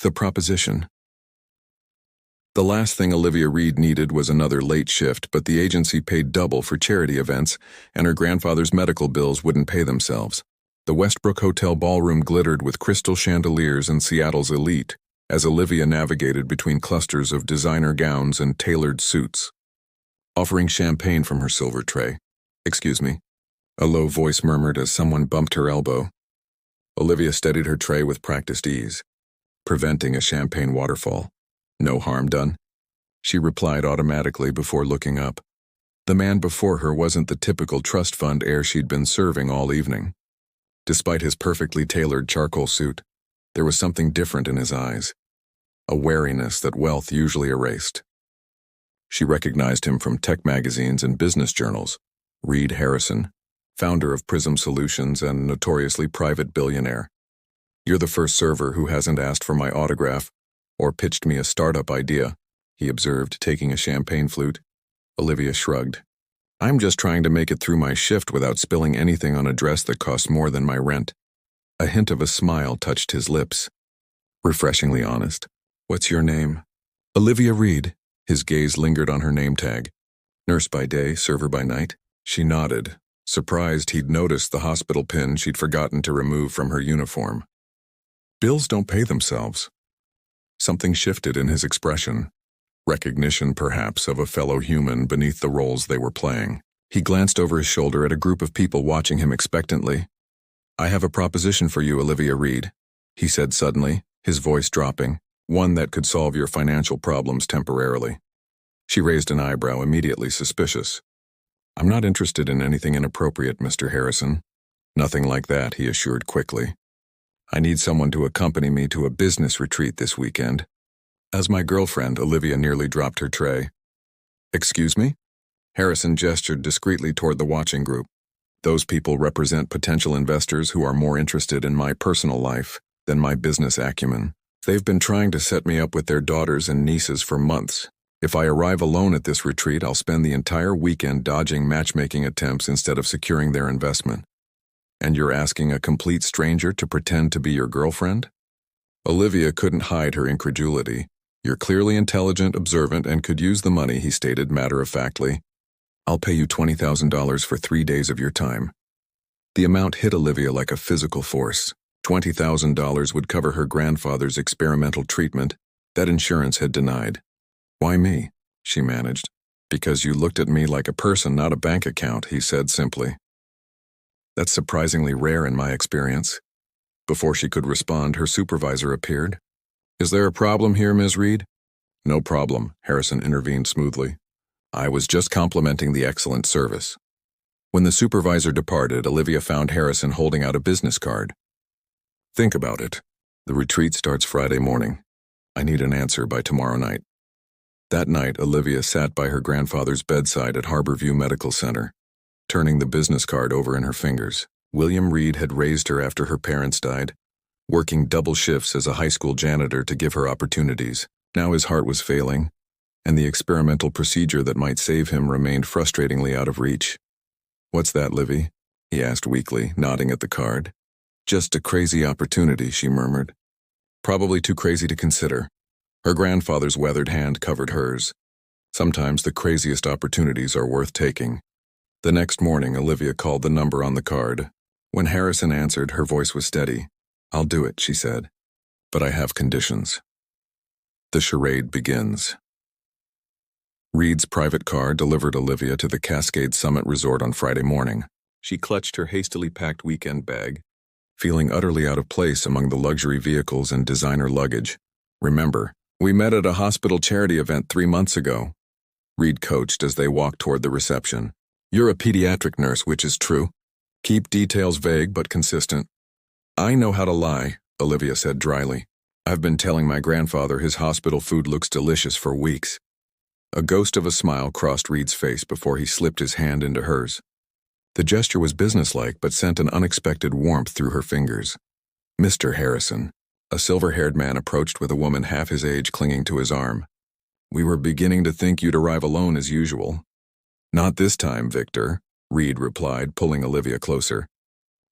The proposition. The last thing Olivia Reed needed was another late shift, but the agency paid double for charity events, and her grandfather's medical bills wouldn't pay themselves. The Westbrook Hotel ballroom glittered with crystal chandeliers and Seattle's elite, as Olivia navigated between clusters of designer gowns and tailored suits. Offering champagne from her silver tray. "Excuse me," a low voice murmured as someone bumped her elbow. Olivia steadied her tray with practiced ease, preventing a champagne waterfall. "No harm done," she replied automatically before looking up. The man before her wasn't the typical trust fund heir she'd been serving all evening. Despite his perfectly tailored charcoal suit, there was something different in his eyes, a wariness that wealth usually erased. She recognized him from tech magazines and business journals. Reed Harrison, founder of Prism Solutions and notoriously private billionaire. "You're the first server who hasn't asked for my autograph or pitched me a startup idea," he observed, taking a champagne flute. Olivia shrugged. "I'm just trying to make it through my shift without spilling anything on a dress that costs more than my rent." A hint of a smile touched his lips. Refreshingly honest. "What's your name?" "Olivia Reed." His gaze lingered on her name tag. "Nurse by day, server by night?" She nodded, surprised he'd noticed the hospital pin she'd forgotten to remove from her uniform. "Bills don't pay themselves." Something shifted in his expression. Recognition, perhaps, of a fellow human beneath the roles they were playing. He glanced over his shoulder at a group of people watching him expectantly. "I have a proposition for you, Olivia Reed," he said suddenly, his voice dropping, "one that could solve your financial problems temporarily." She raised an eyebrow, immediately suspicious. "I'm not interested in anything inappropriate, Mr. Harrison." "Nothing like that," he assured quickly. "I need someone to accompany me to a business retreat this weekend." As my girlfriend, Olivia nearly dropped her tray. "Excuse me?" Harrison gestured discreetly toward the watching group. "Those people represent potential investors who are more interested in my personal life than my business acumen. They've been trying to set me up with their daughters and nieces for months. If I arrive alone at this retreat, I'll spend the entire weekend dodging matchmaking attempts instead of securing their investment. And you're asking a complete stranger to pretend to be your girlfriend?" Olivia couldn't hide her incredulity. "You're clearly intelligent, observant, and could use the money," he stated matter-of-factly. "I'll pay you $20,000 for 3 days of your time." The amount hit Olivia like a physical force. $20,000 would cover her grandfather's experimental treatment that insurance had denied. "Why me?" she managed. "Because you looked at me like a person, not a bank account," he said simply. "That's surprisingly rare in my experience." Before she could respond, her supervisor appeared. "Is there a problem here, Ms. Reed?" "No problem," Harrison intervened smoothly. "I was just complimenting the excellent service." When the supervisor departed, Olivia found Harrison holding out a business card. "Think about it. The retreat starts Friday morning. I need an answer by tomorrow night." That night, Olivia sat by her grandfather's bedside at Harborview Medical Center, turning the business card over in her fingers. William Reed had raised her after her parents died, working double shifts as a high school janitor to give her opportunities. Now his heart was failing, and the experimental procedure that might save him remained frustratingly out of reach. "What's that, Livy?" he asked weakly, nodding at the card. "Just a crazy opportunity," she murmured. "Probably too crazy to consider." Her grandfather's weathered hand covered hers. Sometimes the craziest opportunities are worth taking. The next morning, Olivia called the number on the card. When Harrison answered, her voice was steady. "I'll do it," she said. "But I have conditions." The charade begins. Reed's private car delivered Olivia to the Cascade Summit Resort on Friday morning. She clutched her hastily packed weekend bag, feeling utterly out of place among the luxury vehicles and designer luggage. "Remember, we met at a hospital charity event 3 months ago," Reed coached as they walked toward the reception. "You're a pediatric nurse, which is true. Keep details vague but consistent." "I know how to lie," Olivia said dryly. "I've been telling my grandfather his hospital food looks delicious for weeks." A ghost of a smile crossed Reed's face before he slipped his hand into hers. The gesture was businesslike but sent an unexpected warmth through her fingers. "Mr. Harrison." A silver-haired man approached with a woman half his age clinging to his arm. "We were beginning to think you'd arrive alone as usual." "Not this time, Victor," Reed replied, pulling Olivia closer.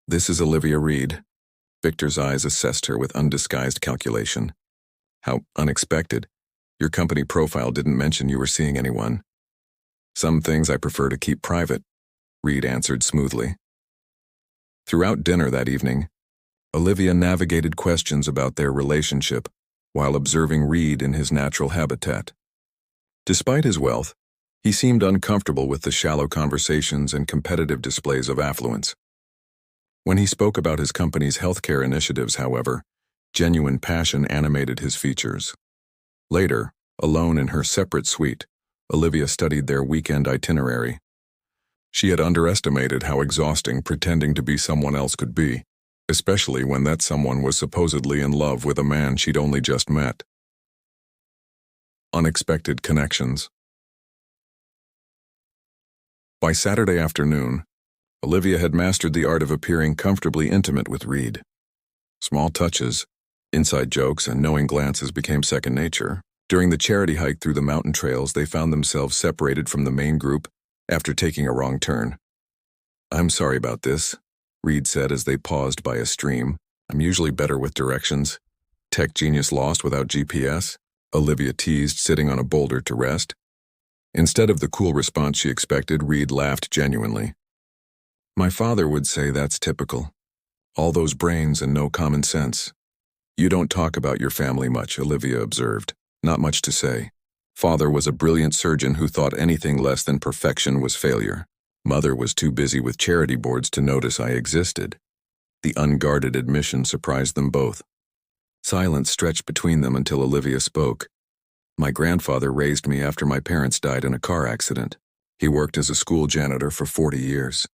"This is Olivia Reed." Victor's eyes assessed her with undisguised calculation. How unexpected. Your company profile didn't mention you were seeing anyone. Some things I prefer to keep private, Reed answered smoothly. Throughout dinner that evening, Olivia navigated questions about their relationship while observing Reed in his natural habitat. Despite his wealth, he seemed uncomfortable with the shallow conversations and competitive displays of affluence. When he spoke about his company's healthcare initiatives, however, genuine passion animated his features. Later, alone in her separate suite, Olivia studied their weekend itinerary. She had underestimated how exhausting pretending to be someone else could be, especially when that someone was supposedly in love with a man she'd only just met. Unexpected connections. By Saturday afternoon, Olivia had mastered the art of appearing comfortably intimate with Reed. Small touches, inside jokes, and knowing glances became second nature. During the charity hike through the mountain trails, they found themselves separated from the main group after taking a wrong turn. "I'm sorry about this," Reed said as they paused by a stream. "I'm usually better with directions." "Tech genius lost without GPS?" Olivia teased, sitting on a boulder to rest. Instead of the cool response she expected, Reed laughed genuinely. "My father would say that's typical. All those brains and no common sense." "You don't talk about your family much," Olivia observed. "Not much to say. Father was a brilliant surgeon who thought anything less than perfection was failure. Mother was too busy with charity boards to notice I existed." The unguarded admission surprised them both. Silence stretched between them until Olivia spoke. "My grandfather raised me after my parents died in a car accident. He worked as a school janitor for 40 years.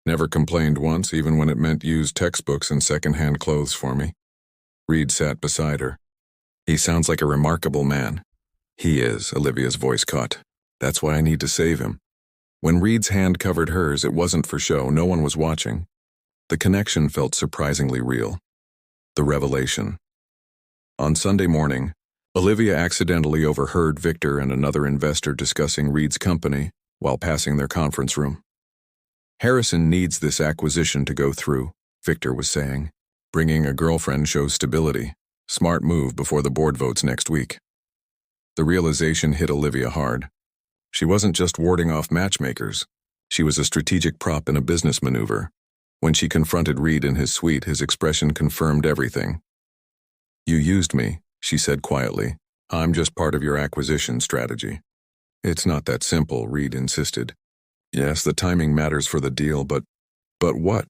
Never complained once, even when it meant used textbooks and second-hand clothes for me." Reed sat beside her. "He sounds like a remarkable man." "He is," Olivia's voice caught. "That's why I need to save him." When Reed's hand covered hers, it wasn't for show. No one was watching. The connection felt surprisingly real. The revelation. On Sunday morning, Olivia accidentally overheard Victor and another investor discussing Reed's company while passing their conference room. "Harrison needs this acquisition to go through," Victor was saying. "Bringing a girlfriend shows stability. Smart move before the board votes next week." The realization hit Olivia hard. She wasn't just warding off matchmakers. She was a strategic prop in a business maneuver. When she confronted Reed in his suite, his expression confirmed everything. "You used me," she said quietly. "I'm just part of your acquisition strategy." "It's not that simple," Reed insisted. "Yes, the timing matters for the deal, but what?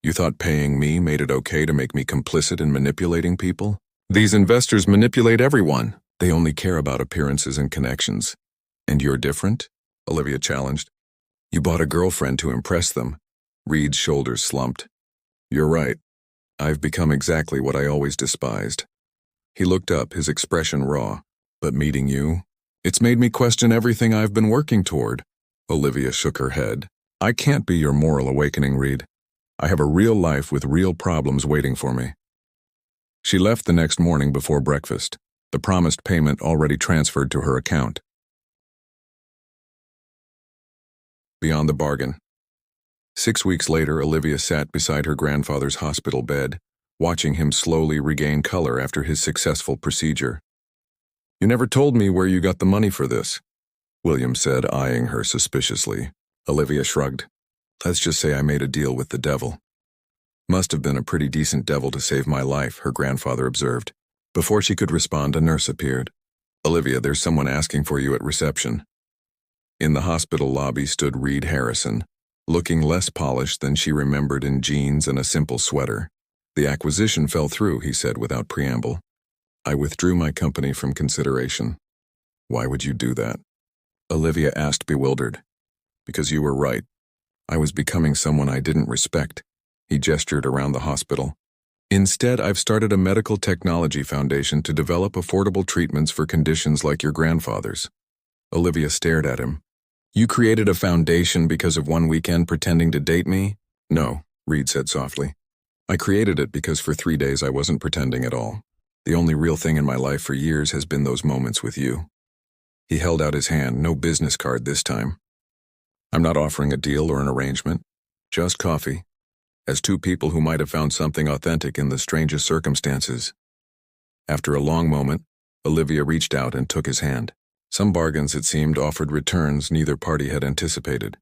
You thought paying me made it okay to make me complicit in manipulating people? These investors manipulate everyone. They only care about appearances and connections." "And you're different?" Olivia challenged. "You bought a girlfriend to impress them." Reed's shoulders slumped. "You're right. I've become exactly what I always despised." He looked up, his expression raw. "But meeting you, it's made me question everything I've been working toward." Olivia shook her head. "I can't be your moral awakening, Reed. I have a real life with real problems waiting for me." She left the next morning before breakfast, the promised payment already transferred to her account. Beyond the bargain. 6 weeks later, Olivia sat beside her grandfather's hospital bed, watching him slowly regain color after his successful procedure. "You never told me where you got the money for this," William said, eyeing her suspiciously. Olivia shrugged. "Let's just say I made a deal with the devil." "Must have been a pretty decent devil to save my life," her grandfather observed. Before she could respond, a nurse appeared. "Olivia, there's someone asking for you at reception." In the hospital lobby stood Reed Harrison, looking less polished than she remembered in jeans and a simple sweater. "The acquisition fell through," he said without preamble. "I withdrew my company from consideration." "Why would you do that?" Olivia asked, bewildered. "Because you were right. I was becoming someone I didn't respect." He gestured around the hospital. "Instead, I've started a medical technology foundation to develop affordable treatments for conditions like your grandfather's." Olivia stared at him. "You created a foundation because of one weekend pretending to date me?" "No," Reed said softly. "I created it because for 3 days I wasn't pretending at all. The only real thing in my life for years has been those moments with you." He held out his hand, no business card this time. "I'm not offering a deal or an arrangement, just coffee, as two people who might have found something authentic in the strangest circumstances." After a long moment, Olivia reached out and took his hand. Some bargains, it seemed, offered returns neither party had anticipated.